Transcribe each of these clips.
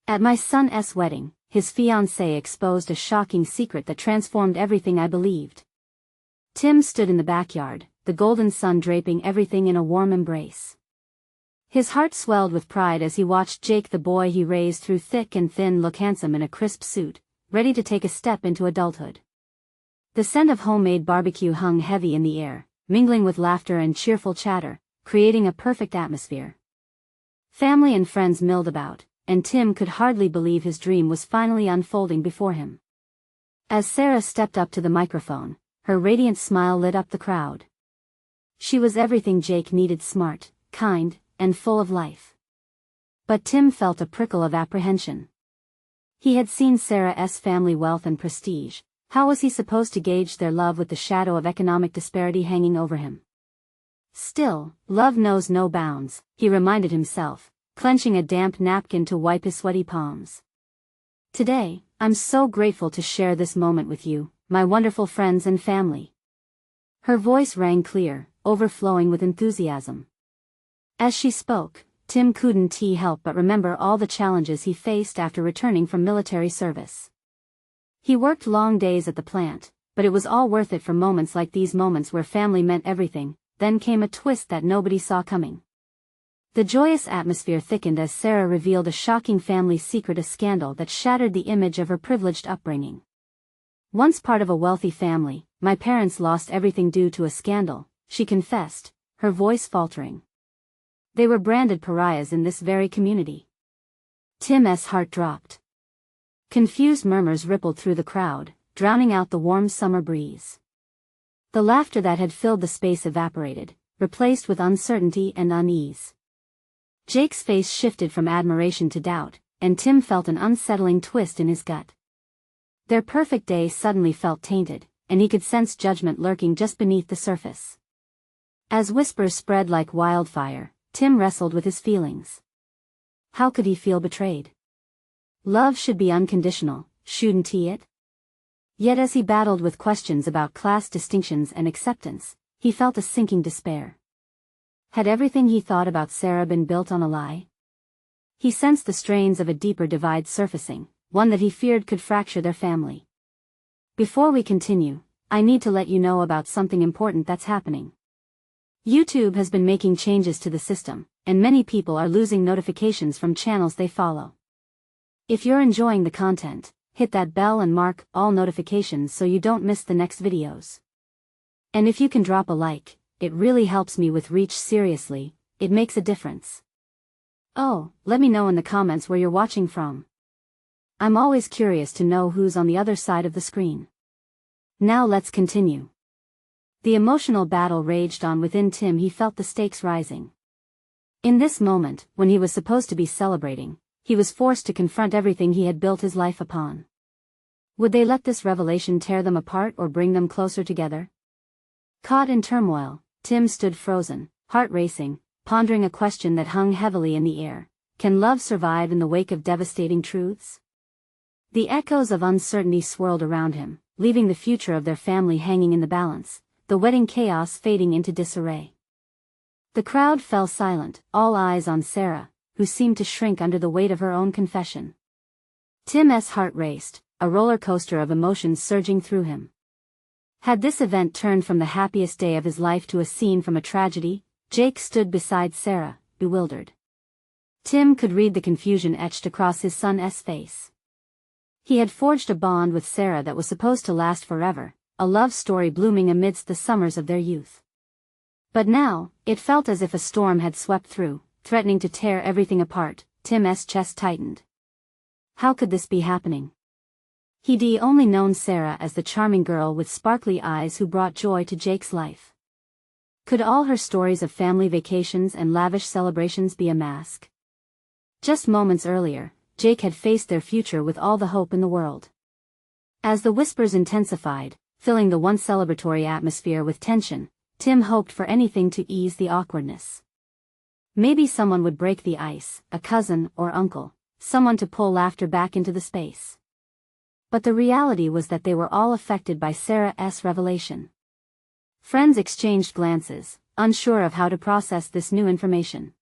At my son's wedding, his fiancé exposed a shocking secret that transformed everything I believed. Tim stood in the backyard, the golden sun draping everything in a warm embrace. His heart swelled with pride as he watched Jake, the boy he raised through thick and thin, look handsome in a crisp suit, ready to take a step into adulthood. The scent of homemade barbecue hung heavy in the air, mingling with laughter and cheerful chatter, creating a perfect atmosphere. Family and friends milled about, and Tim could hardly believe his dream was finally unfolding before him. As Sarah stepped up to the microphone, her radiant smile lit up the crowd. She was everything Jake needed: smart, kind, and full of life. But Tim felt a prickle of apprehension. He had seen Sarah's family wealth and prestige. How was he supposed to gauge their love with the shadow of economic disparity hanging over him? Still, love knows no bounds, he reminded himself, clenching a damp napkin to wipe his sweaty palms. Today, I'm so grateful to share this moment with you, my wonderful friends and family. Her voice rang clear, overflowing with enthusiasm. As she spoke, Tim couldn't help but remember all the challenges he faced after returning from military service. He worked long days at the plant, but it was all worth it for moments like these, moments where family meant everything. Then came a twist that nobody saw coming. The joyous atmosphere thickened as Sarah revealed a shocking family secret, a scandal that shattered the image of her privileged upbringing. Once part of a wealthy family, my parents lost everything due to a scandal, she confessed, her voice faltering. They were branded pariahs in this very community. Tim's heart dropped. Confused murmurs rippled through the crowd, drowning out the warm summer breeze. The laughter that had filled the space evaporated, replaced with uncertainty and unease. Jake's face shifted from admiration to doubt, and Tim felt an unsettling twist in his gut. Their perfect day suddenly felt tainted, and he could sense judgment lurking just beneath the surface. As whispers spread like wildfire, Tim wrestled with his feelings. How could he feel betrayed? Love should be unconditional, shouldn't it? Yet as he battled with questions about class distinctions and acceptance, he felt a sinking despair. Had everything he thought about Sarah been built on a lie? He sensed the strains of a deeper divide surfacing, one that he feared could fracture their family. Before we continue, I need to let you know about something important that's happening. YouTube has been making changes to the system, and many people are losing notifications from channels they follow. If you're enjoying the content, hit that bell and mark all notifications so you don't miss the next videos. And if you can drop a like, it really helps me with reach. Seriously, it makes a difference. Oh, let me know in the comments where you're watching from. I'm always curious to know who's on the other side of the screen. Now let's continue. The emotional battle raged on within Tim. He felt the stakes rising. In this moment, when he was supposed to be celebrating, he was forced to confront everything he had built his life upon. Would they let this revelation tear them apart or bring them closer together? Caught in turmoil, Tim stood frozen, heart racing, pondering a question that hung heavily in the air. Can love survive in the wake of devastating truths? The echoes of uncertainty swirled around him, leaving the future of their family hanging in the balance, the wedding chaos fading into disarray. The crowd fell silent, all eyes on Sarah, who seemed to shrink under the weight of her own confession. Tim's heart raced, a roller coaster of emotions surging through him. Had this event turned from the happiest day of his life to a scene from a tragedy? Jake stood beside Sarah, bewildered. Tim could read the confusion etched across his son's face. He had forged a bond with Sarah that was supposed to last forever, a love story blooming amidst the summers of their youth. But now, it felt as if a storm had swept through, threatening to tear everything apart. Tim's chest tightened. How could this be happening? He'd only known Sarah as the charming girl with sparkly eyes who brought joy to Jake's life. Could all her stories of family vacations and lavish celebrations be a mask? Just moments earlier, Jake had faced their future with all the hope in the world. As the whispers intensified, filling the once celebratory atmosphere with tension, Tim hoped for anything to ease the awkwardness. Maybe someone would break the ice, a cousin or uncle, someone to pull laughter back into the space. But the reality was that they were all affected by Sarah's revelation. Friends exchanged glances, unsure of how to process this new information.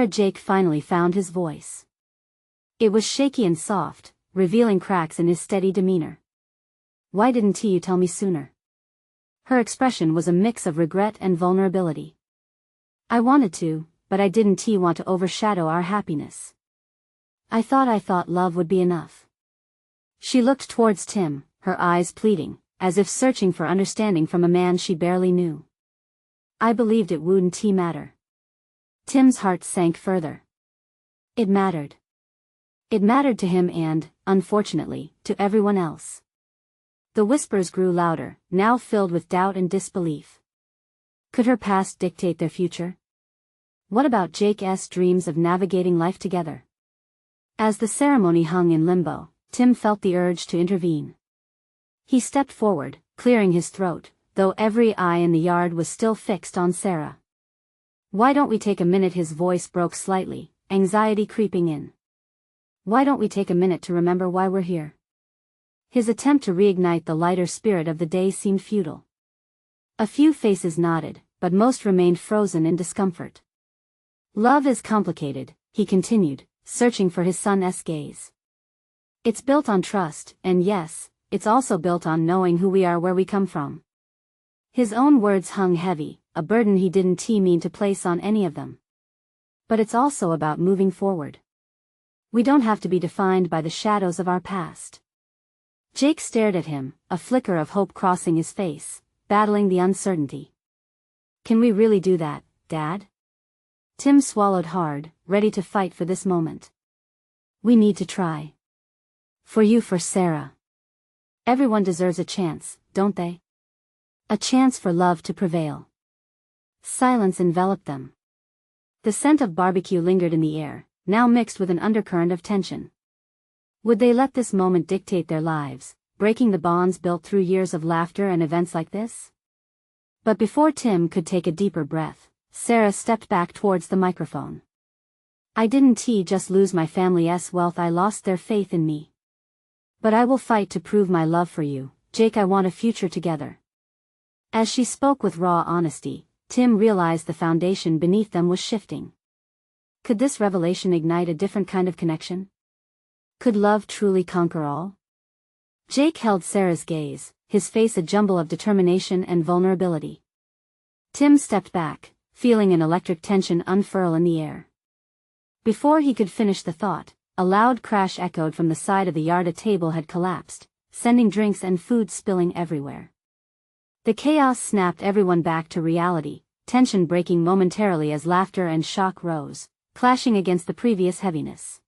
Jake finally found his voice. It was shaky and soft, revealing cracks in his steady demeanor. "Why didn't you tell me sooner?" Her expression was a mix of regret and vulnerability. "I wanted to, but I didn't want to overshadow our happiness. I thought love would be enough." She looked towards Tim, her eyes pleading, as if searching for understanding from a man she barely knew. "I believed it wouldn't matter." Tim's heart sank further. It mattered. It mattered to him and, unfortunately, to everyone else. The whispers grew louder, now filled with doubt and disbelief. Could her past dictate their future? What about Jake's dreams of navigating life together? As the ceremony hung in limbo, Tim felt the urge to intervene. He stepped forward, clearing his throat, though every eye in the yard was still fixed on Sarah. "Why don't we take a minute?" His voice broke slightly, anxiety creeping in. "Why don't we take a minute to remember why we're here?" His attempt to reignite the lighter spirit of the day seemed futile. A few faces nodded, but most remained frozen in discomfort. "Love is complicated," he continued, searching for his son's gaze. "It's built on trust, and yes, it's also built on knowing who we are, where we come from." His own words hung heavy, a burden he didn't mean to place on any of them. "But it's also about moving forward. We don't have to be defined by the shadows of our past." Jake stared at him, a flicker of hope crossing his face, battling the uncertainty. "Can we really do that, Dad?" Tim swallowed hard, ready to fight for this moment. "We need to try. For you, for Sarah. Everyone deserves a chance, don't they? A chance for love to prevail." Silence enveloped them. The scent of barbecue lingered in the air, now mixed with an undercurrent of tension. Would they let this moment dictate their lives, breaking the bonds built through years of laughter and events like this? But before Tim could take a deeper breath, Sarah stepped back towards the microphone. "I didn't just lose my family's wealth, I lost their faith in me. But I will fight to prove my love for you, Jake. I want a future together." As she spoke with raw honesty, Tim realized the foundation beneath them was shifting. Could this revelation ignite a different kind of connection? Could love truly conquer all? Jake held Sarah's gaze, his face a jumble of determination and vulnerability. Tim stepped back, feeling an electric tension unfurl in the air. Before he could finish the thought, a loud crash echoed from the side of the yard. A table had collapsed, sending drinks and food spilling everywhere. The chaos snapped everyone back to reality, tension breaking momentarily as laughter and shock rose, clashing against the previous heaviness.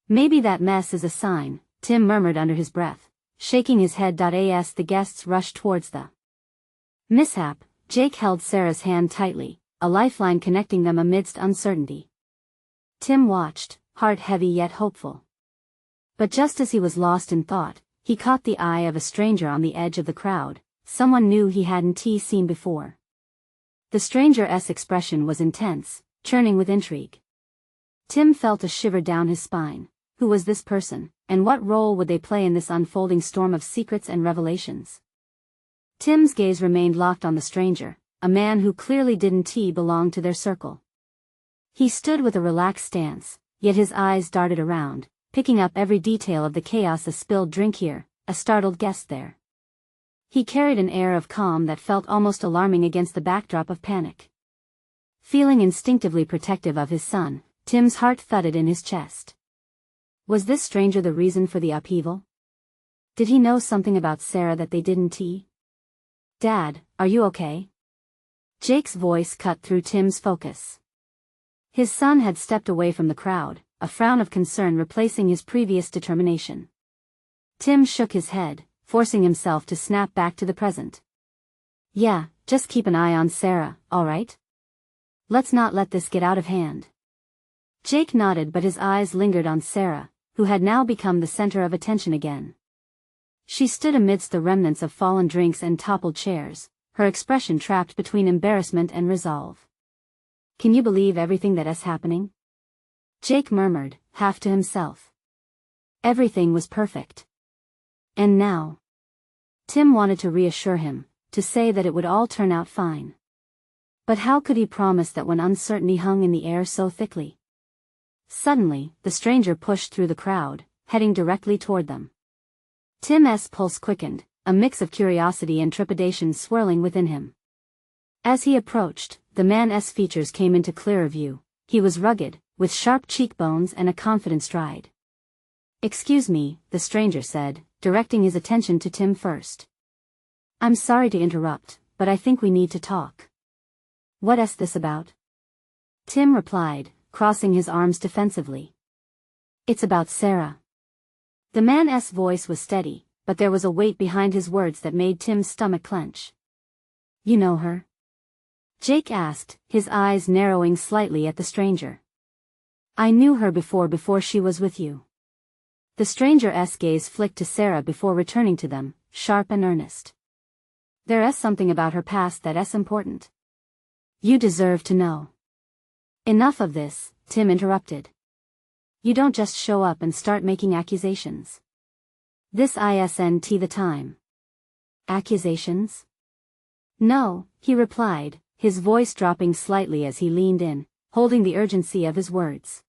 "Maybe that mess is a sign," Tim murmured under his breath, shaking his head. As the guests rushed towards the mishap, Jake held Sarah's hand tightly, a lifeline connecting them amidst uncertainty. Tim watched, heart heavy yet hopeful. But just as he was lost in thought, he caught the eye of a stranger on the edge of the crowd, someone new he hadn't seen before. The stranger's expression was intense, churning with intrigue. Tim felt a shiver down his spine. Who was this person, and what role would they play in this unfolding storm of secrets and revelations? Tim's gaze remained locked on the stranger, a man who clearly didn't belong to their circle. He stood with a relaxed stance, yet his eyes darted around, picking up every detail of the chaos: a spilled drink here, a startled guest there. He carried an air of calm that felt almost alarming against the backdrop of panic. Feeling instinctively protective of his son, Tim's heart thudded in his chest. Was this stranger the reason for the upheaval? Did he know something about Sarah that they didn't? "Dad, are you okay?" Jake's voice cut through Tim's focus. His son had stepped away from the crowd, a frown of concern replacing his previous determination. Tim shook his head, forcing himself to snap back to the present. "Yeah, just keep an eye on Sarah, all right? Let's not let this get out of hand." Jake nodded, but his eyes lingered on Sarah, who had now become the center of attention again. She stood amidst the remnants of fallen drinks and toppled chairs, her expression trapped between embarrassment and resolve. "Can you believe everything that's happening?" Jake murmured, half to himself. Everything was perfect. And now? Tim wanted to reassure him, to say that it would all turn out fine. But how could he promise that when uncertainty hung in the air so thickly? Suddenly, the stranger pushed through the crowd, heading directly toward them. Tim's pulse quickened, a mix of curiosity and trepidation swirling within him. As he approached, the man's features came into clearer view. He was rugged, with sharp cheekbones and a confident stride. "Excuse me," the stranger said, directing his attention to Tim first. "I'm sorry to interrupt, but I think we need to talk." "What's this about?" Tim replied, crossing his arms defensively. "It's about Sarah." The man's voice was steady, but there was a weight behind his words that made Tim's stomach clench. "You know her?" Jake asked, his eyes narrowing slightly at the stranger. "I knew her before she was with you." The stranger's gaze flicked to Sarah before returning to them, sharp and earnest. "There's something about her past that's important. You deserve to know." "Enough of this," Tim interrupted. "You don't just show up and start making accusations. This isn't the time." "Accusations?" "No," he replied, his voice dropping slightly as he leaned in, holding the urgency of his words.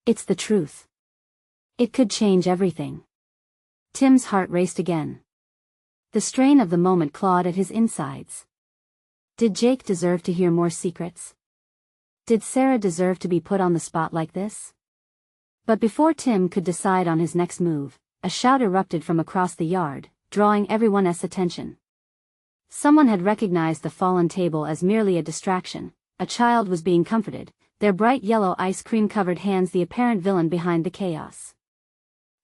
"It's the truth. It could change everything." Tim's heart raced again. The strain of the moment clawed at his insides. Did Jake deserve to hear more secrets? Did Sarah deserve to be put on the spot like this? But before Tim could decide on his next move, a shout erupted from across the yard, drawing everyone's attention. Someone had recognized the fallen table as merely a distraction. A child was being comforted, their bright yellow ice cream-covered hands the apparent villain behind the chaos.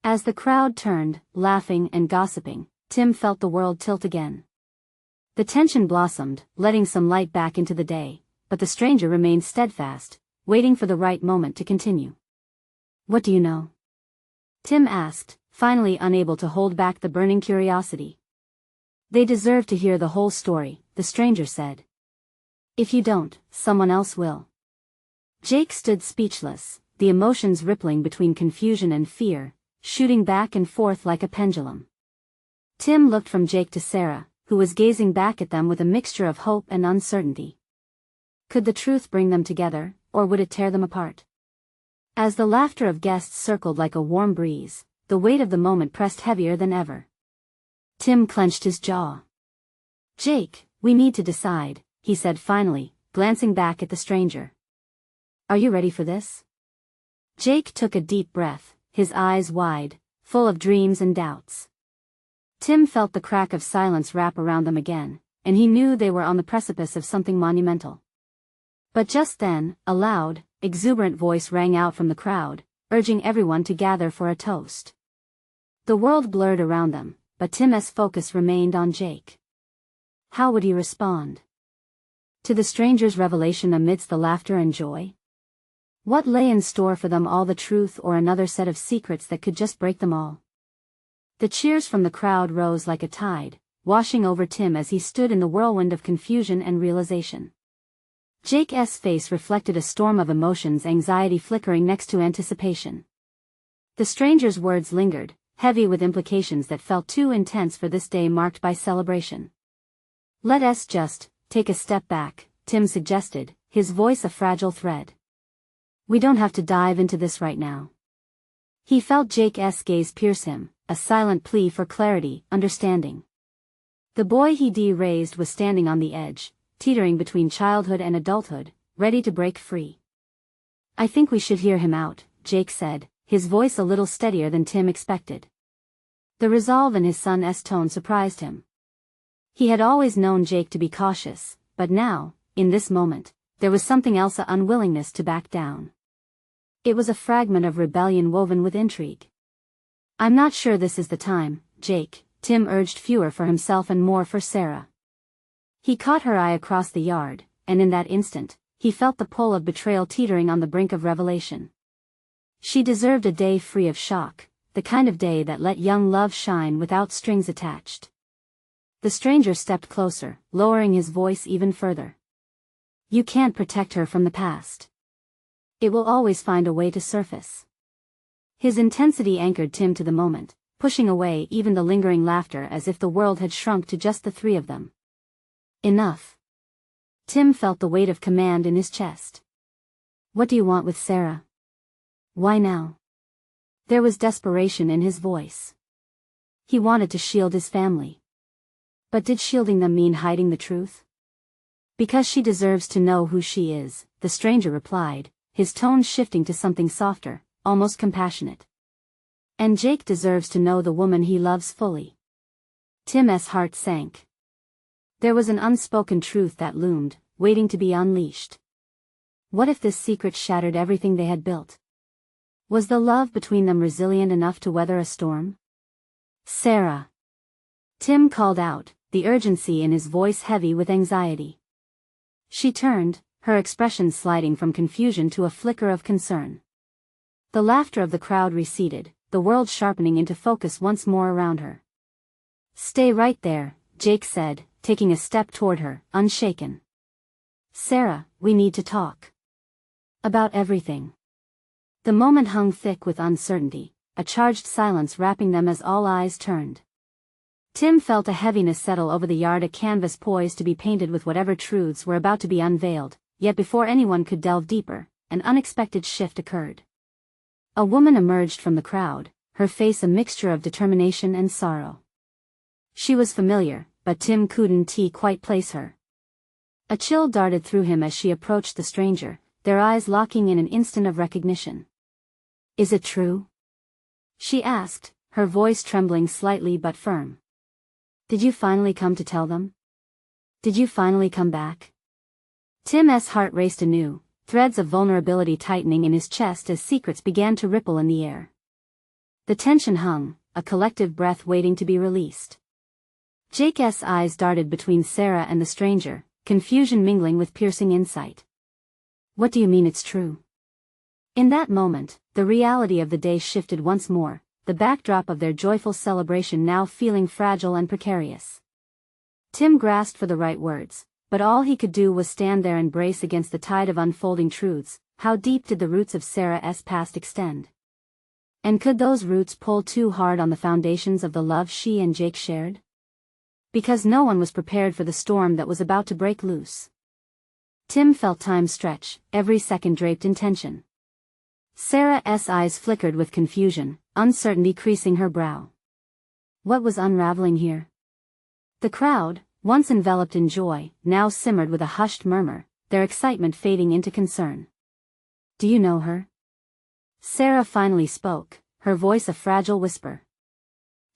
As the crowd turned, laughing and gossiping, Tim felt the world tilt again. The tension blossomed, letting some light back into the day, but the stranger remained steadfast, waiting for the right moment to continue. "What do you know?" Tim asked, finally unable to hold back the burning curiosity. "They deserve to hear the whole story," the stranger said. "If you don't, someone else will." Jake stood speechless, the emotions rippling between confusion and fear, shooting back and forth like a pendulum. Tim looked from Jake to Sarah, who was gazing back at them with a mixture of hope and uncertainty. Could the truth bring them together, or would it tear them apart? As the laughter of guests circled like a warm breeze, the weight of the moment pressed heavier than ever. Tim clenched his jaw. "Jake, we need to decide," he said finally, glancing back at the stranger. "Are you ready for this?" Jake took a deep breath, his eyes wide, full of dreams and doubts. Tim felt the crack of silence wrap around them again, and he knew they were on the precipice of something monumental. But just then, a loud, exuberant voice rang out from the crowd, urging everyone to gather for a toast. The world blurred around them, but Tim's focus remained on Jake. How would he respond to the stranger's revelation amidst the laughter and joy? What lay in store for them all, the truth or another set of secrets that could just break them all? The cheers from the crowd rose like a tide, washing over Tim as he stood in the whirlwind of confusion and realization. Jake's face reflected a storm of emotions, anxiety flickering next to anticipation. The stranger's words lingered, heavy with implications that felt too intense for this day marked by celebration. "Let's just take a step back," Tim suggested, his voice a fragile thread. "We don't have to dive into this right now." He felt Jake's gaze pierce him, a silent plea for clarity, understanding. The boy he'd raised was standing on the edge, teetering between childhood and adulthood, ready to break free. "I think we should hear him out," Jake said, his voice a little steadier than Tim expected. The resolve in his son's tone surprised him. He had always known Jake to be cautious, but now, in this moment, there was something else, an unwillingness to back down. It was a fragment of rebellion woven with intrigue. "I'm not sure this is the time, Jake," Tim urged, fewer for himself and more for Sarah. He caught her eye across the yard, and in that instant, he felt the pull of betrayal teetering on the brink of revelation. She deserved a day free of shock, the kind of day that let young love shine without strings attached. The stranger stepped closer, lowering his voice even further. "You can't protect her from the past. It will always find a way to surface." His intensity anchored Tim to the moment, pushing away even the lingering laughter as if the world had shrunk to just the three of them. "Enough." Tim felt the weight of command in his chest. "What do you want with Sarah?" Why now? There was desperation in his voice. He wanted to shield his family. But did shielding them mean hiding the truth? Because she deserves to know who she is, the stranger replied, his tone shifting to something softer, almost compassionate. And Jake deserves to know the woman he loves fully. Tim's heart sank. There was an unspoken truth that loomed, waiting to be unleashed. What if this secret shattered everything they had built? Was the love between them resilient enough to weather a storm? Sarah. Tim called out, the urgency in his voice heavy with anxiety. She turned, her expression sliding from confusion to a flicker of concern. The laughter of the crowd receded, the world sharpening into focus once more around her. Stay right there, Jake said, taking a step toward her, unshaken. Sarah, we need to talk. About everything. The moment hung thick with uncertainty, a charged silence wrapping them as all eyes turned. Tim felt a heaviness settle over the yard, a canvas poised to be painted with whatever truths were about to be unveiled, yet before anyone could delve deeper, an unexpected shift occurred. A woman emerged from the crowd, her face a mixture of determination and sorrow. She was familiar, but Tim couldn't quite place her. A chill darted through him as she approached the stranger, their eyes locking in an instant of recognition. Is it true? She asked, her voice trembling slightly but firm. Did you finally come to tell them? Did you finally come back? Tim's heart raced anew, threads of vulnerability tightening in his chest as secrets began to ripple in the air. The tension hung, a collective breath waiting to be released. Jake's eyes darted between Sarah and the stranger, confusion mingling with piercing insight. What do you mean it's true? In that moment, the reality of the day shifted once more, the backdrop of their joyful celebration now feeling fragile and precarious. Tim grasped for the right words, but all he could do was stand there and brace against the tide of unfolding truths. How deep did the roots of Sarah's past extend? And could those roots pull too hard on the foundations of the love she and Jake shared? Because no one was prepared for the storm that was about to break loose. Tim felt time stretch, every second draped in tension. Sarah's eyes flickered with confusion, uncertainty creasing her brow. What was unraveling here? The crowd, once enveloped in joy, now simmered with a hushed murmur, their excitement fading into concern. Do you know her? Sarah finally spoke, her voice a fragile whisper.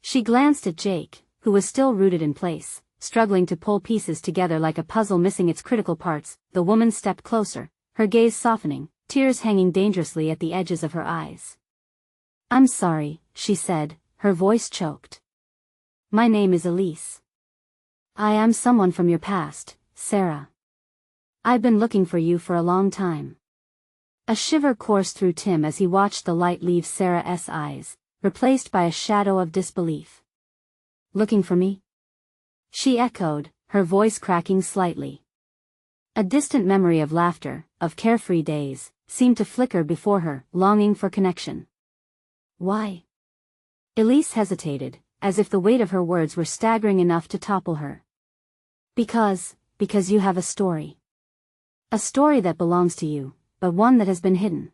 She glanced at Jake, who was still rooted in place, struggling to pull pieces together like a puzzle missing its critical parts. The woman stepped closer, her gaze softening, tears hanging dangerously at the edges of her eyes. I'm sorry, she said, her voice choked. My name is Elise. I am someone from your past, Sarah. I've been looking for you for a long time. A shiver coursed through Tim as he watched the light leave Sarah's eyes, replaced by a shadow of disbelief. Looking for me? She echoed, her voice cracking slightly. A distant memory of laughter, of carefree days, seemed to flicker before her, longing for connection. Why? Elise hesitated, as if the weight of her words were staggering enough to topple her. Because you have a story. A story that belongs to you, but one that has been hidden.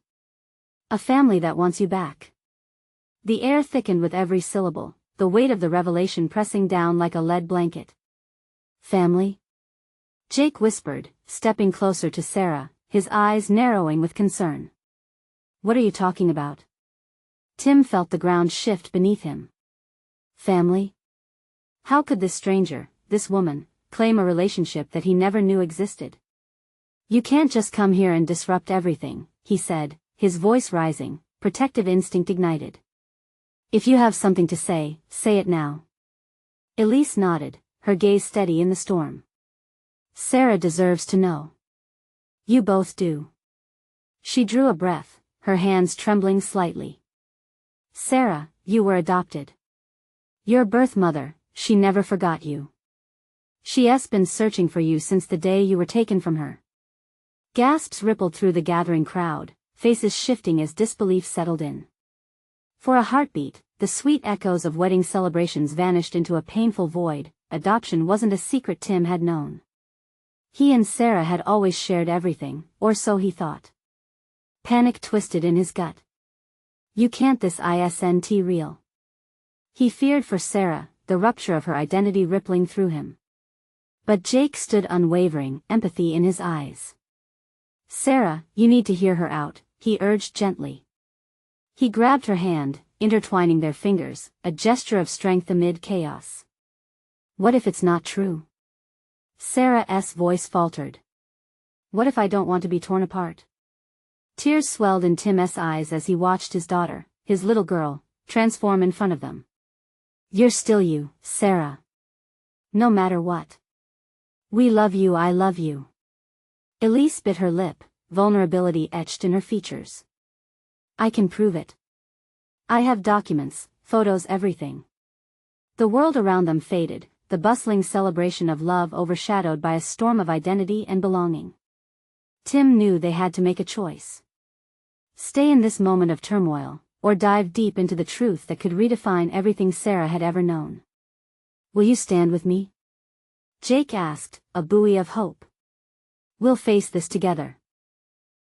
A family that wants you back. The air thickened with every syllable, the weight of the revelation pressing down like a lead blanket. Family? Jake whispered, stepping closer to Sarah, his eyes narrowing with concern. What are you talking about? Tim felt the ground shift beneath him. Family? How could this stranger, this woman, claim a relationship that he never knew existed? You can't just come here and disrupt everything, he said, his voice rising, protective instinct ignited. If you have something to say it now. Elise nodded, her gaze steady in the storm. Sarah deserves to know. You both do. She drew a breath, her hands trembling slightly. Sarah, you were adopted. Your birth mother, she never forgot you. She's been searching for you since the day you were taken from her. Gasps rippled through the gathering crowd, faces shifting as disbelief settled in. For a heartbeat, the sweet echoes of wedding celebrations vanished into a painful void. Adoption wasn't a secret Tim had known. He and Sarah had always shared everything, or so he thought. Panic twisted in his gut. You can't, this isn't real. He feared for Sarah, the rupture of her identity rippling through him. But Jake stood unwavering, empathy in his eyes. Sarah, you need to hear her out, he urged gently. He grabbed her hand, intertwining their fingers, a gesture of strength amid chaos. What if it's not true? Sarah's voice faltered. What if I don't want to be torn apart? Tears swelled in Tim's eyes as he watched his daughter, his little girl, transform in front of them. You're still you, Sarah. No matter what. We love you, I love you. Elise bit her lip, vulnerability etched in her features. I can prove it. I have documents, photos, everything. The world around them faded, the bustling celebration of love overshadowed by a storm of identity and belonging. Tim knew they had to make a choice. Stay in this moment of turmoil, or dive deep into the truth that could redefine everything Sarah had ever known. Will you stand with me? Jake asked, a buoy of hope. We'll face this together.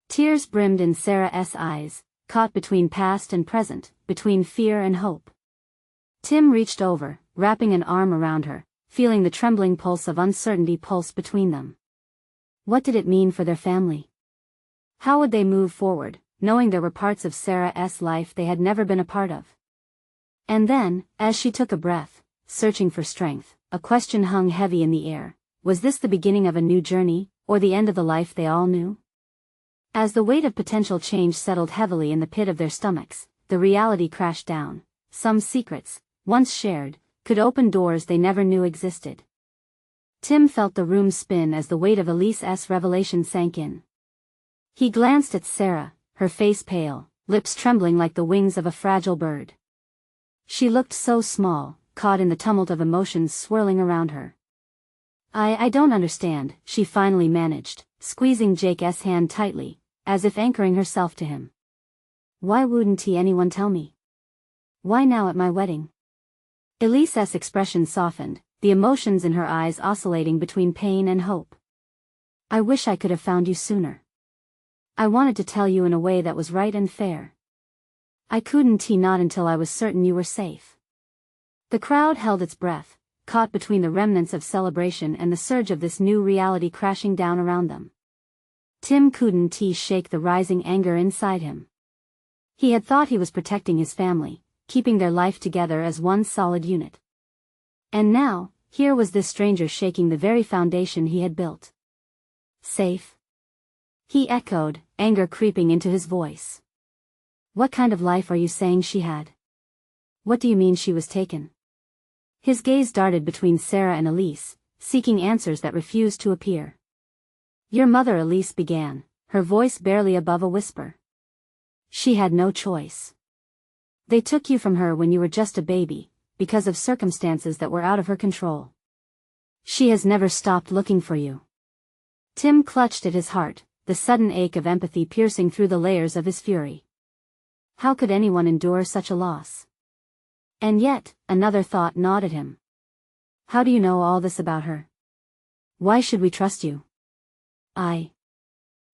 Tears brimmed in Sarah's eyes, caught between past and present, between fear and hope. Tim reached over, wrapping an arm around her, feeling the trembling pulse of uncertainty pulse between them. What did it mean for their family? How would they move forward, knowing there were parts of Sarah's life they had never been a part of? And then, as she took a breath, searching for strength, a question hung heavy in the air. Was this the beginning of a new journey, or the end of the life they all knew? As the weight of potential change settled heavily in the pit of their stomachs, the reality crashed down. Some secrets, once shared, could open doors they never knew existed. Tim felt the room spin as the weight of Elise's revelation sank in. He glanced at Sarah, her face pale, lips trembling like the wings of a fragile bird. She looked so small, caught in the tumult of emotions swirling around her. I don't understand, she finally managed, squeezing Jake's hand tightly, as if anchoring herself to him. Why wouldn't anyone tell me? Why now at my wedding? Elise's expression softened, the emotions in her eyes oscillating between pain and hope. I wish I could have found you sooner. I wanted to tell you in a way that was right and fair. I couldn't not until I was certain you were safe. The crowd held its breath, caught between the remnants of celebration and the surge of this new reality crashing down around them. Tim couldn't shake the rising anger inside him. He had thought he was protecting his family, keeping their life together as one solid unit. And now, here was this stranger shaking the very foundation he had built. Safe? He echoed, anger creeping into his voice. What kind of life are you saying she had? What do you mean she was taken? His gaze darted between Sarah and Elise, seeking answers that refused to appear. Your mother, Elise began, her voice barely above a whisper. She had no choice. They took you from her when you were just a baby, because of circumstances that were out of her control. She has never stopped looking for you. Tim clutched at his heart, the sudden ache of empathy piercing through the layers of his fury. How could anyone endure such a loss? And yet, another thought gnawed at him. How do you know all this about her? Why should we trust you?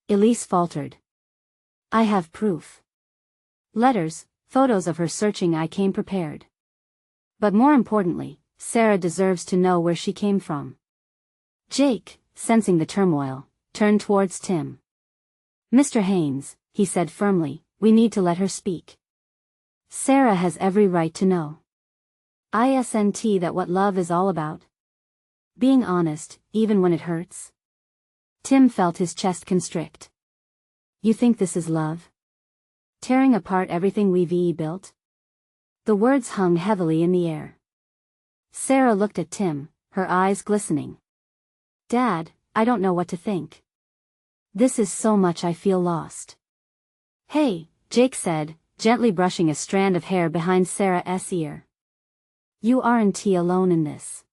Elise faltered. I have proof. Letters, photos of her searching. I came prepared. But more importantly, Sarah deserves to know where she came from. Jake, sensing the turmoil, turned towards Tim. Mr. Haynes, he said firmly, we need to let her speak. Sarah has every right to know. Isn't that what love is all about? Being honest, even when it hurts? Tim felt his chest constrict. You think this is love? Tearing apart everything we've built? The words hung heavily in the air. Sarah looked at Tim, her eyes glistening. Dad, I don't know what to think. This is so much I feel lost. Hey, Jake said, gently brushing a strand of hair behind Sarah's ear. You aren't alone in this.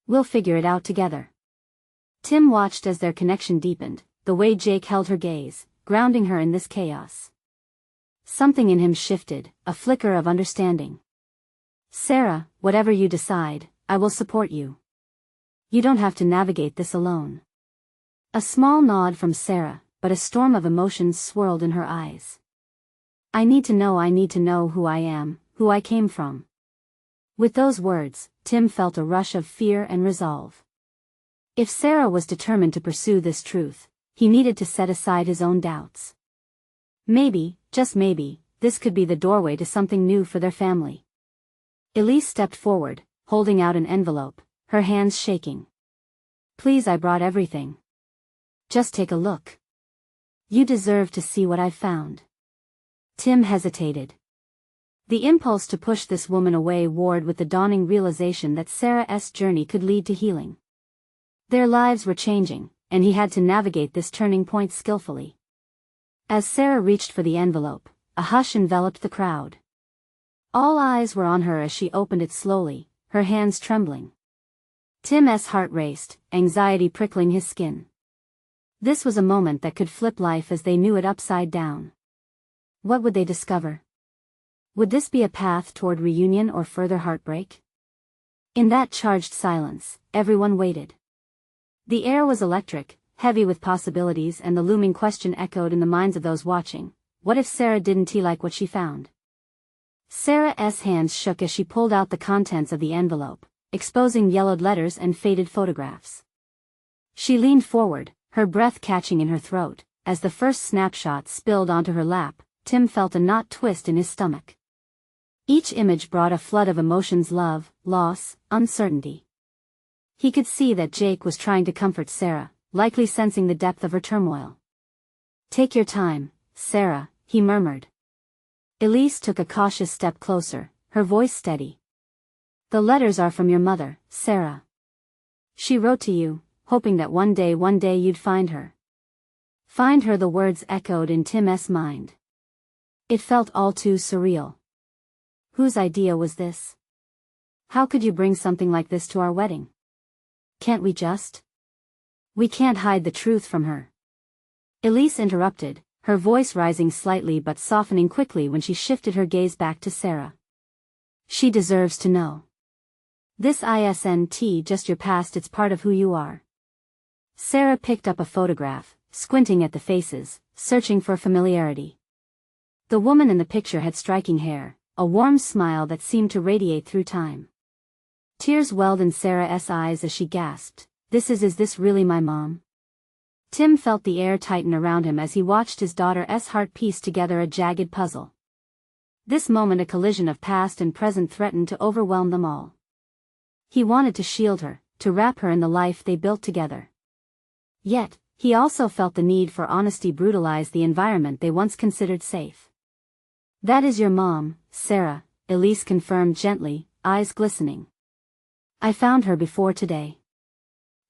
We'll figure it out together. Tim watched as their connection deepened, the way Jake held her gaze, grounding her in this chaos. Something in him shifted, a flicker of understanding. Sarah, whatever you decide, I will support you. You don't have to navigate this alone. A small nod from Sarah, but a storm of emotions swirled in her eyes. I need to know who I am, who I came from. With those words, Tim felt a rush of fear and resolve. If Sarah was determined to pursue this truth, he needed to set aside his own doubts. Maybe, just maybe, this could be the doorway to something new for their family. Elise stepped forward, holding out an envelope, her hands shaking. Please, I brought everything. Just take a look. You deserve to see what I've found. Tim hesitated. The impulse to push this woman away warred with the dawning realization that Sarah's journey could lead to healing. Their lives were changing, and he had to navigate this turning point skillfully. As Sarah reached for the envelope, a hush enveloped the crowd. All eyes were on her as she opened it slowly, her hands trembling. Tim's heart raced, anxiety prickling his skin. This was a moment that could flip life as they knew it upside down. What would they discover? Would this be a path toward reunion or further heartbreak? In that charged silence, everyone waited. The air was electric, heavy with possibilities, and the looming question echoed in the minds of those watching. What if Sarah didn't like what she found? Sarah's hands shook as she pulled out the contents of the envelope, exposing yellowed letters and faded photographs. She leaned forward, her breath catching in her throat. As the first snapshot spilled onto her lap, Tim felt a knot twist in his stomach. Each image brought a flood of emotions: love, loss, uncertainty. He could see that Jake was trying to comfort Sarah, likely sensing the depth of her turmoil. Take your time, Sarah, he murmured. Elise took a cautious step closer, her voice steady. The letters are from your mother, Sarah. She wrote to you, hoping that one day you'd find her. Find her, the words echoed in Tim's mind. It felt all too surreal. Whose idea was this? How could you bring something like this to our wedding? Can't we just? We can't hide the truth from her. Elise interrupted, her voice rising slightly but softening quickly when she shifted her gaze back to Sarah. She deserves to know. This isn't just your past, it's part of who you are. Sarah picked up a photograph, squinting at the faces, searching for familiarity. The woman in the picture had striking hair, a warm smile that seemed to radiate through time. Tears welled in Sarah's eyes as she gasped, Is this really my mom? Tim felt the air tighten around him as he watched his daughter's heart piece together a jagged puzzle. This moment, a collision of past and present, threatened to overwhelm them all. He wanted to shield her, to wrap her in the life they built together. Yet, he also felt the need for honesty brutalized the environment they once considered safe. That is your mom, Sarah, Elise confirmed gently, eyes glistening. I found her before today.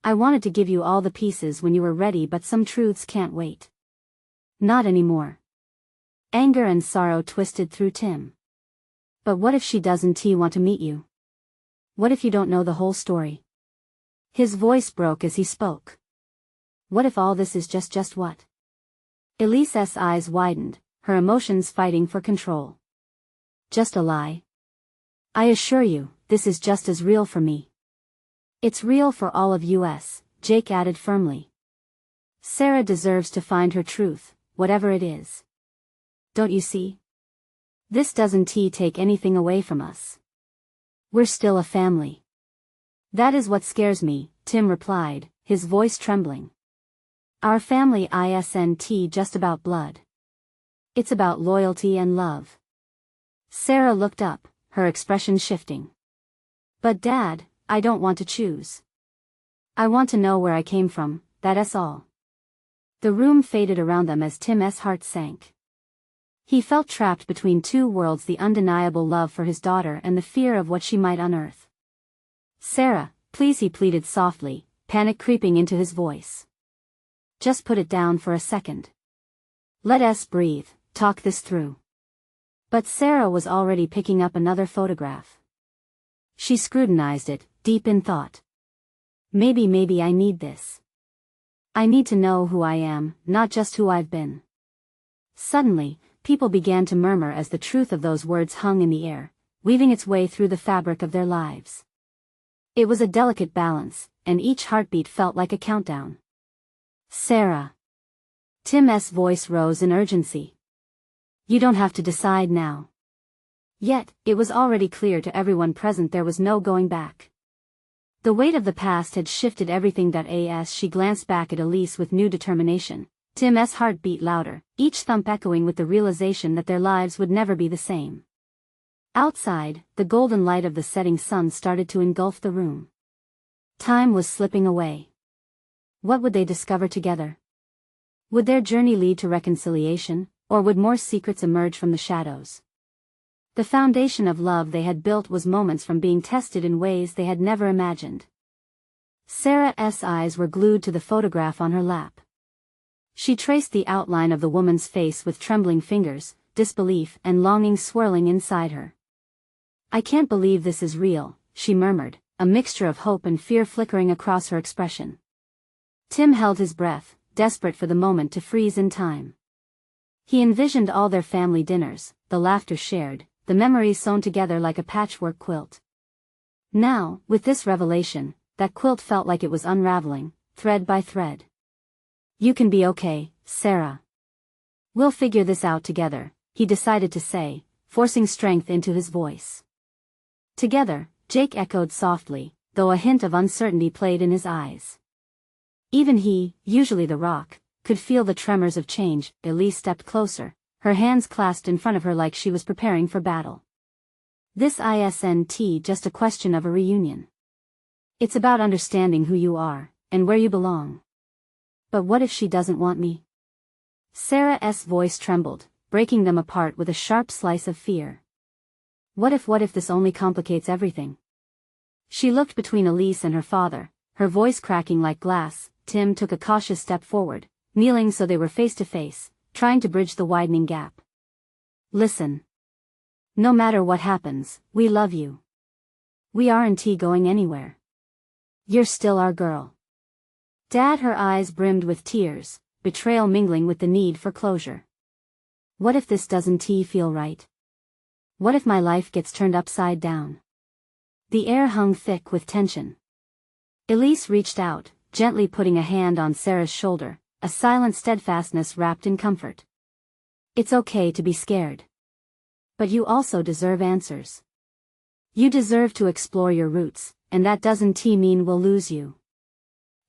I wanted to give you all the pieces when you were ready, but some truths can't wait. Not anymore. Anger and sorrow twisted through Tim. But what if she doesn't want to meet you? What if you don't know the whole story? His voice broke as he spoke. What if all this is just what? Elise's eyes widened, her emotions fighting for control. Just a lie? I assure you, this is just as real for me. It's real for all of us, Jake added firmly. Sarah deserves to find her truth, whatever it is. Don't you see? This doesn't take anything away from us. We're still a family. That is what scares me, Tim replied, his voice trembling. Our family isn't just about blood. It's about loyalty and love. Sarah looked up, her expression shifting. But Dad, I don't want to choose. I want to know where I came from, that's all. The room faded around them as Tim's heart sank. He felt trapped between two worlds, the undeniable love for his daughter and the fear of what she might unearth. Sarah, please, he pleaded softly, panic creeping into his voice. Just put it down for a second. Let us breathe, talk this through. But Sarah was already picking up another photograph. She scrutinized it, deep in thought. Maybe I need this. I need to know who I am, not just who I've been. Suddenly, people began to murmur as the truth of those words hung in the air, weaving its way through the fabric of their lives. It was a delicate balance, and each heartbeat felt like a countdown. Sarah. Tim's voice rose in urgency. You don't have to decide now. Yet, it was already clear to everyone present there was no going back. The weight of the past had shifted everything. As she glanced back at Elise with new determination, Tim's heart beat louder, each thump echoing with the realization that their lives would never be the same. Outside, the golden light of the setting sun started to engulf the room. Time was slipping away. What would they discover together? Would their journey lead to reconciliation, or would more secrets emerge from the shadows? The foundation of love they had built was moments from being tested in ways they had never imagined. Sarah's eyes were glued to the photograph on her lap. She traced the outline of the woman's face with trembling fingers, disbelief and longing swirling inside her. "I can't believe this is real," she murmured, a mixture of hope and fear flickering across her expression. Tim held his breath, desperate for the moment to freeze in time. He envisioned all their family dinners, the laughter shared, the memories sewn together like a patchwork quilt. Now, with this revelation, that quilt felt like it was unraveling, thread by thread. "You can be okay, Sarah. We'll figure this out together," he decided to say, forcing strength into his voice. "Together," Jake echoed softly, though a hint of uncertainty played in his eyes. Even he, usually the rock, could feel the tremors of change. Elise stepped closer, her hands clasped in front of her like she was preparing for battle. "This isn't just a question of a reunion. It's about understanding who you are, and where you belong." "But what if she doesn't want me?" Sarah's voice trembled, breaking them apart with a sharp slice of fear. What if this only complicates everything?" She looked between Elise and her father, her voice cracking like glass. Tim took a cautious step forward, kneeling so they were face to face, trying to bridge the widening gap. "Listen. No matter what happens, we love you. We aren't going anywhere. You're still our girl." "Dad," her eyes brimmed with tears, betrayal mingling with the need for closure. "What if this doesn't feel right? What if my life gets turned upside down?" The air hung thick with tension. Elise reached out, gently putting a hand on Sarah's shoulder, a silent steadfastness wrapped in comfort. "It's okay to be scared. But you also deserve answers. You deserve to explore your roots, and that doesn't mean we'll lose you."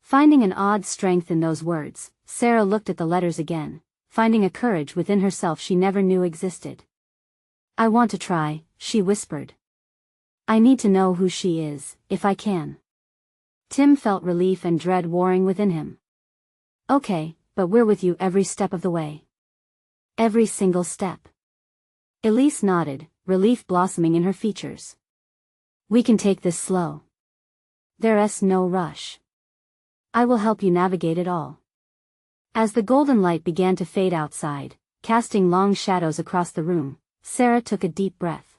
Finding an odd strength in those words, Sarah looked at the letters again, finding a courage within herself she never knew existed. "I want to try," she whispered. "I need to know who she is, if I can." Tim felt relief and dread warring within him. "Okay, but we're with you every step of the way." "Every single step." Elise nodded, relief blossoming in her features. "We can take this slow. There's no rush. I will help you navigate it all." As the golden light began to fade outside, casting long shadows across the room, Sarah took a deep breath.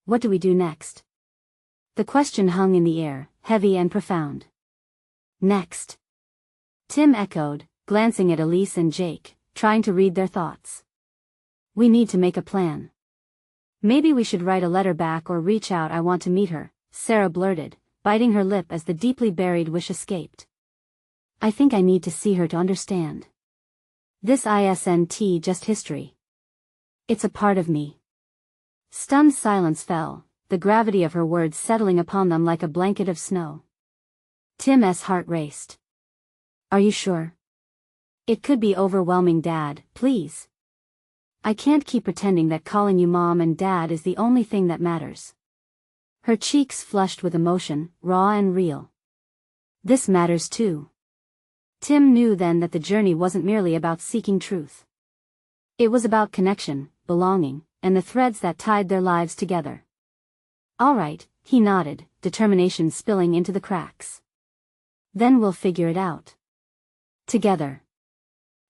"What do we do next?" The question hung in the air, heavy and profound. "Next?" Tim echoed, glancing at Elise and Jake, trying to read their thoughts. "We need to make a plan. Maybe we should write a letter back or reach out." "I want to meet her," Sarah blurted, biting her lip as the deeply buried wish escaped. "I think I need to see her to understand. This isn't just history. It's a part of me." Stunned silence fell, the gravity of her words settling upon them like a blanket of snow. Tim's heart raced. "Are you sure? It could be overwhelming, Dad, please. I can't keep pretending that calling you Mom and Dad is the only thing that matters." Her cheeks flushed with emotion, raw and real. "This matters too." Tim knew then that the journey wasn't merely about seeking truth. It was about connection, belonging, and the threads that tied their lives together. "All right," he nodded, determination spilling into the cracks. "Then we'll figure it out. Together."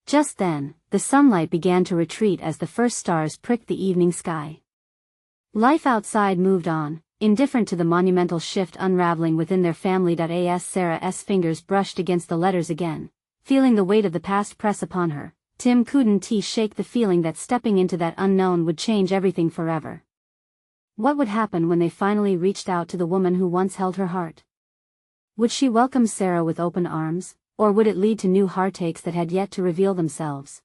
Just then, the sunlight began to retreat as the first stars pricked the evening sky. Life outside moved on, indifferent to the monumental shift unraveling within their family. As Sarah's fingers brushed against the letters again, feeling the weight of the past press upon her, Tim couldn't shake the feeling that stepping into that unknown would change everything forever. What would happen when they finally reached out to the woman who once held her heart? Would she welcome Sarah with open arms, or would it lead to new heartaches that had yet to reveal themselves?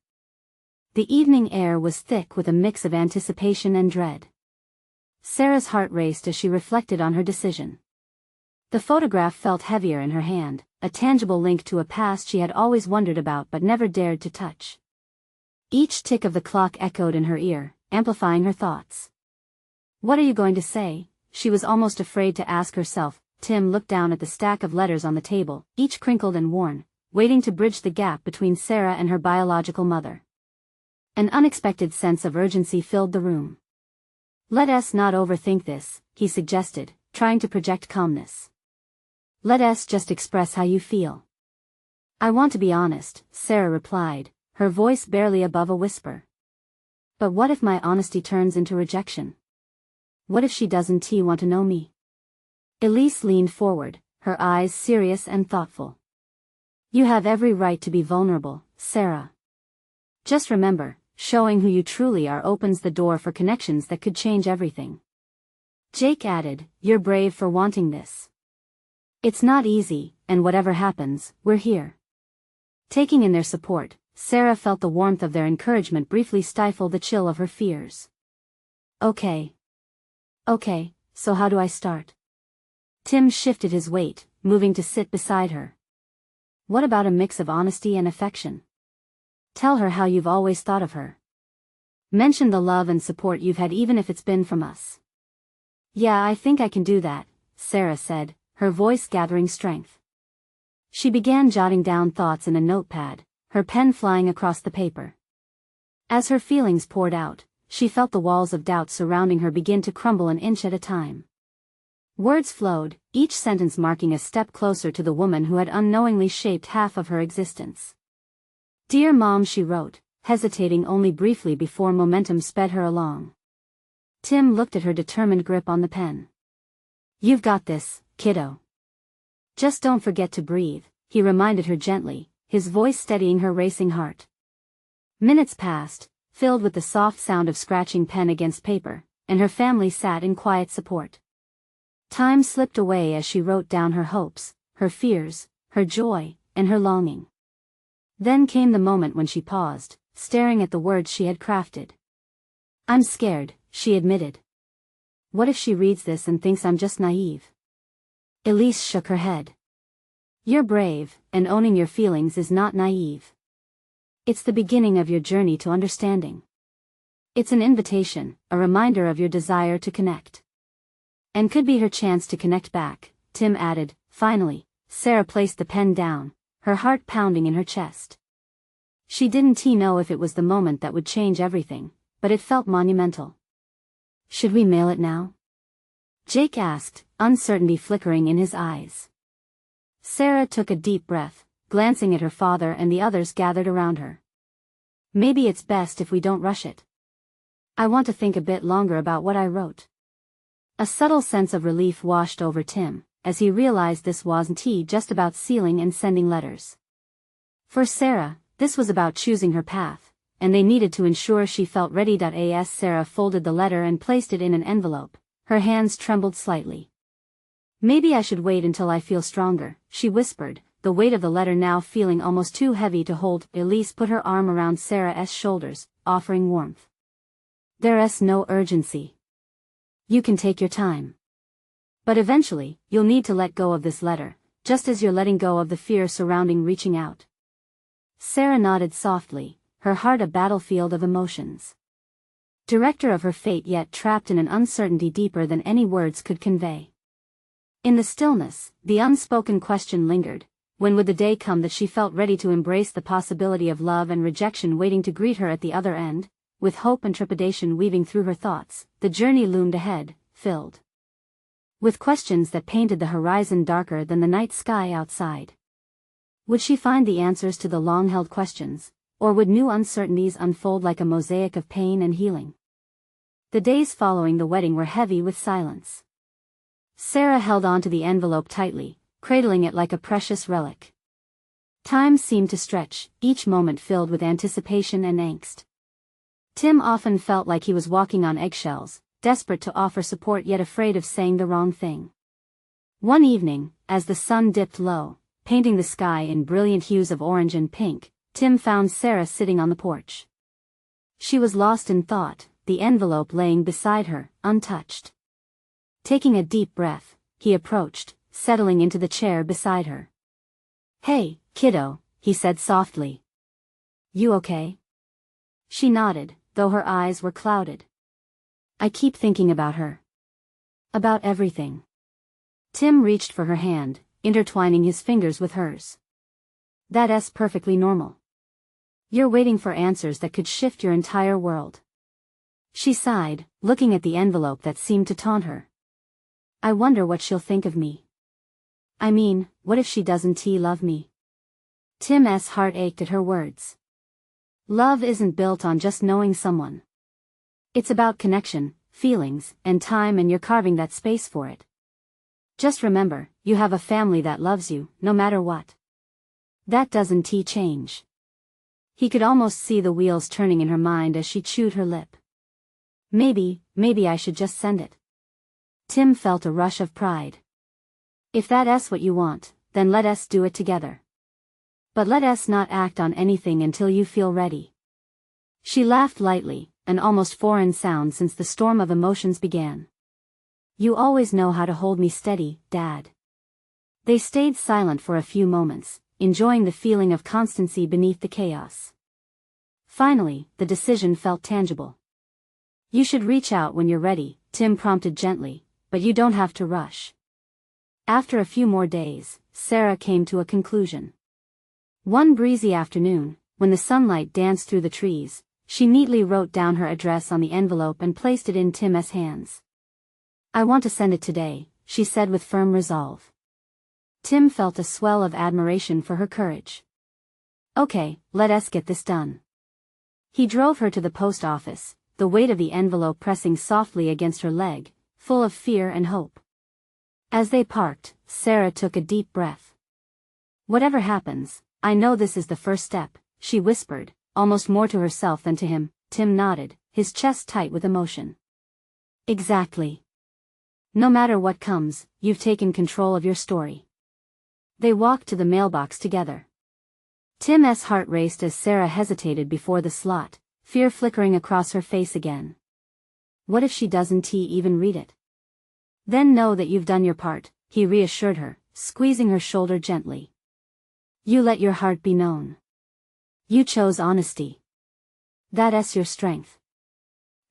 The evening air was thick with a mix of anticipation and dread. Sarah's heart raced as she reflected on her decision. The photograph felt heavier in her hand, a tangible link to a past she had always wondered about but never dared to touch. Each tick of the clock echoed in her ear, amplifying her thoughts. "What are you going to say?" she was almost afraid to ask herself. Tim looked down at the stack of letters on the table, each crinkled and worn, waiting to bridge the gap between Sarah and her biological mother. An unexpected sense of urgency filled the room. "Let us not overthink this," he suggested, trying to project calmness. "Let us just express how you feel." "I want to be honest," Sarah replied, her voice barely above a whisper. "But what if my honesty turns into rejection? What if she doesn't want to know me?" Elise leaned forward, her eyes serious and thoughtful. "You have every right to be vulnerable, Sarah. Just remember, showing who you truly are opens the door for connections that could change everything." Jake added, "You're brave for wanting this. It's not easy, and whatever happens, we're here." Taking in their support, Sarah felt the warmth of their encouragement briefly stifle the chill of her fears. Okay, so how do I start?" Tim shifted his weight, moving to sit beside her. "What about a mix of honesty and affection? Tell her how you've always thought of her. Mention the love and support you've had even if it's been from us." "Yeah, I think I can do that," Sarah said, her voice gathering strength. She began jotting down thoughts in a notepad, her pen flying across the paper. As her feelings poured out, she felt the walls of doubt surrounding her begin to crumble an inch at a time. Words flowed, each sentence marking a step closer to the woman who had unknowingly shaped half of her existence. "Dear Mom," she wrote, hesitating only briefly before momentum sped her along. Tim looked at her determined grip on the pen. "You've got this, kiddo. Just don't forget to breathe," he reminded her gently, his voice steadying her racing heart. Minutes passed, filled with the soft sound of scratching pen against paper, and her family sat in quiet support. Time slipped away as she wrote down her hopes, her fears, her joy, and her longing. Then came the moment when she paused, staring at the words she had crafted. "I'm scared," she admitted. "What if she reads this and thinks I'm just naive?" Elise shook her head. "You're brave, and owning your feelings is not naive. It's the beginning of your journey to understanding. It's an invitation, a reminder of your desire to connect. And could be her chance to connect back," Tim added. Finally, Sarah placed the pen down, her heart pounding in her chest. She didn't know if it was the moment that would change everything, but it felt monumental. "Should we mail it now?" Jake asked, uncertainty flickering in his eyes. Sarah took a deep breath, glancing at her father and the others gathered around her. "Maybe it's best if we don't rush it. I want to think a bit longer about what I wrote." A subtle sense of relief washed over Tim, as he realized this wasn't just about sealing and sending letters. For Sarah, this was about choosing her path, and they needed to ensure she felt ready. As Sarah folded the letter and placed it in an envelope, her hands trembled slightly. "Maybe I should wait until I feel stronger," she whispered, the weight of the letter now feeling almost too heavy to hold. Elise put her arm around Sarah's shoulders, offering warmth. "There's no urgency. You can take your time. But eventually, you'll need to let go of this letter, just as you're letting go of the fear surrounding reaching out." Sarah nodded softly, her heart a battlefield of emotions. Director of her fate yet trapped in an uncertainty deeper than any words could convey. In the stillness, the unspoken question lingered: when would the day come that she felt ready to embrace the possibility of love and rejection waiting to greet her at the other end? With hope and trepidation weaving through her thoughts, the journey loomed ahead, filled with questions that painted the horizon darker than the night sky outside. Would she find the answers to the long-held questions, or would new uncertainties unfold like a mosaic of pain and healing? The days following the wedding were heavy with silence. Sarah held onto the envelope tightly, cradling it like a precious relic. Time seemed to stretch, each moment filled with anticipation and angst. Tim often felt like he was walking on eggshells, desperate to offer support yet afraid of saying the wrong thing. One evening, as the sun dipped low, painting the sky in brilliant hues of orange and pink, Tim found Sarah sitting on the porch. She was lost in thought, the envelope laying beside her, untouched. Taking a deep breath, he approached, settling into the chair beside her. "Hey, kiddo," he said softly. "You okay?" She nodded, though her eyes were clouded. "I keep thinking about her. About everything." Tim reached for her hand, intertwining his fingers with hers. "That's perfectly normal. You're waiting for answers that could shift your entire world." She sighed, looking at the envelope that seemed to taunt her. "I wonder what she'll think of me. I mean, what if she doesn't love me?" Tim's heart ached at her words. Love isn't built on just knowing someone. It's about connection, feelings, and time, and you're carving that space for it. Just remember, you have a family that loves you, no matter what. That doesn't change. He could almost see the wheels turning in her mind as she chewed her lip. Maybe I should just send it. Tim felt a rush of pride. If that's what you want, then let us do it together. But let us not act on anything until you feel ready. She laughed lightly, an almost foreign sound since the storm of emotions began. "You always know how to hold me steady, Dad." They stayed silent for a few moments, enjoying the feeling of constancy beneath the chaos. Finally, the decision felt tangible. "You should reach out when you're ready," Tim prompted gently, "but you don't have to rush." After a few more days, Sarah came to a conclusion. One breezy afternoon, when the sunlight danced through the trees, she neatly wrote down her address on the envelope and placed it in Tim's hands. "I want to send it today," she said with firm resolve. Tim felt a swell of admiration for her courage. "Okay, let us get this done." He drove her to the post office, the weight of the envelope pressing softly against her leg, full of fear and hope. As they parked, Sarah took a deep breath. "Whatever happens, I know this is the first step," she whispered, almost more to herself than to him. Tim nodded, his chest tight with emotion. "Exactly. No matter what comes, you've taken control of your story." They walked to the mailbox together. Tim's heart raced as Sarah hesitated before the slot, fear flickering across her face again. What if she doesn't even read it? "Then know that you've done your part," he reassured her, squeezing her shoulder gently. "You let your heart be known. You chose honesty. That's your strength."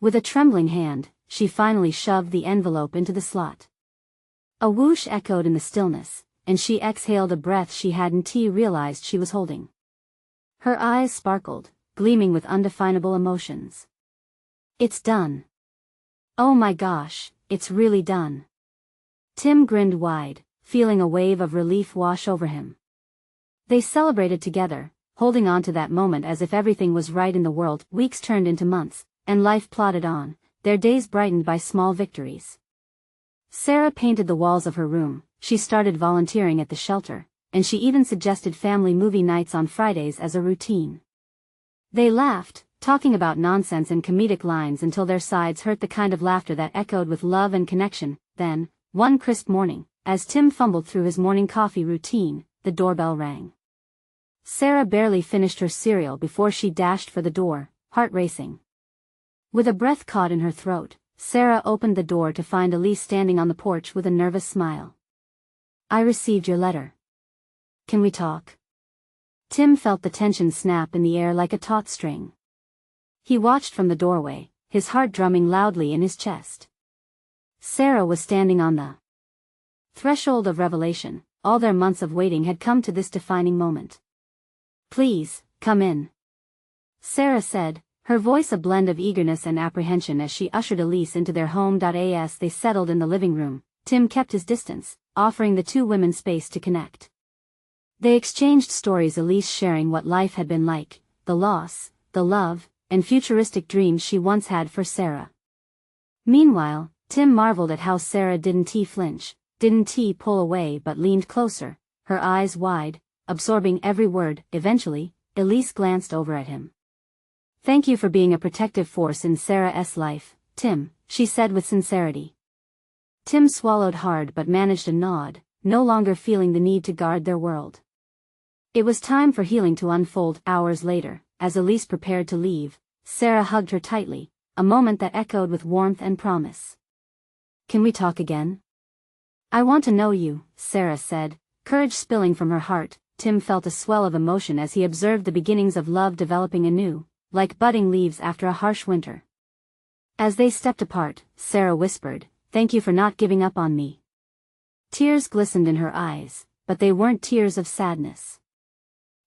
With a trembling hand, she finally shoved the envelope into the slot. A whoosh echoed in the stillness, and she exhaled a breath she hadn't realized she was holding. Her eyes sparkled, gleaming with undefinable emotions. "It's done. Oh my gosh, it's really done." Tim grinned wide, feeling a wave of relief wash over him. They celebrated together, holding on to that moment as if everything was right in the world. Weeks turned into months, and life plodded on, their days brightened by small victories. Sarah painted the walls of her room, she started volunteering at the shelter, and she even suggested family movie nights on Fridays as a routine. They laughed, talking about nonsense and comedic lines until their sides hurt, the kind of laughter that echoed with love and connection. Then, one crisp morning, as Tim fumbled through his morning coffee routine, the doorbell rang. Sarah barely finished her cereal before she dashed for the door, heart racing. With a breath caught in her throat, Sarah opened the door to find Elise standing on the porch with a nervous smile. "I received your letter. Can we talk?" Tim felt the tension snap in the air like a taut string. He watched from the doorway, his heart drumming loudly in his chest. Sarah was standing on the threshold of revelation. All their months of waiting had come to this defining moment. "Please, come in," Sarah said, her voice a blend of eagerness and apprehension as she ushered Elise into their home. As they settled in the living room, Tim kept his distance, offering the two women space to connect. They exchanged stories, Elise sharing what life had been like, the loss, the love, and futuristic dreams she once had for Sarah. Meanwhile, Tim marveled at how Sarah didn't flinch, didn't pull away, but leaned closer, her eyes wide, absorbing every word. Eventually, Elise glanced over at him. "Thank you for being a protective force in Sarah's life, Tim," she said with sincerity. Tim swallowed hard but managed a nod, no longer feeling the need to guard their world. It was time for healing to unfold. Hours later, as Elise prepared to leave, Sarah hugged her tightly, a moment that echoed with warmth and promise. "Can we talk again?" "I want to know you," Sarah said, courage spilling from her heart. Tim felt a swell of emotion as he observed the beginnings of love developing anew, like budding leaves after a harsh winter. As they stepped apart, Sarah whispered, "Thank you for not giving up on me." Tears glistened in her eyes, but they weren't tears of sadness.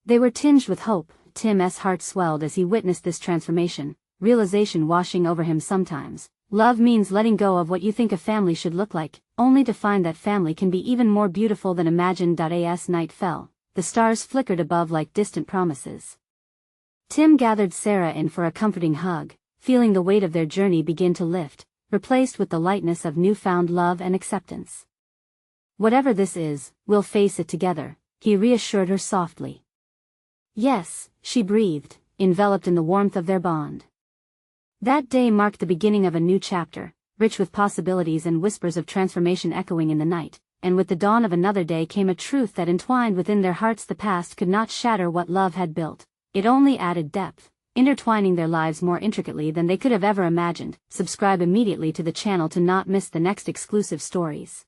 They were tinged with hope. Tim's heart swelled as he witnessed this transformation, realization washing over him sometimes. Love means letting go of what you think a family should look like, only to find that family can be even more beautiful than imagined. As night fell, the stars flickered above like distant promises. Tim gathered Sarah in for a comforting hug, feeling the weight of their journey begin to lift, replaced with the lightness of newfound love and acceptance. "Whatever this is, we'll face it together," he reassured her softly. "Yes," she breathed, enveloped in the warmth of their bond. That day marked the beginning of a new chapter, rich with possibilities and whispers of transformation echoing in the night, and with the dawn of another day came a truth that entwined within their hearts. The past could not shatter what love had built, it only added depth, intertwining their lives more intricately than they could have ever imagined. Subscribe immediately to the channel to not miss the next exclusive stories.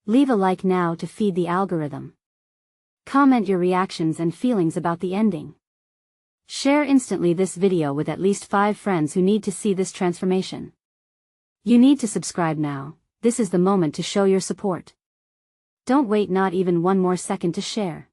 Leave a like now to feed the algorithm. Comment your reactions and feelings about the ending. Share instantly this video with at least 5 friends who need to see this transformation. You need to subscribe now. This is the moment to show your support. Don't wait not even one more second to share.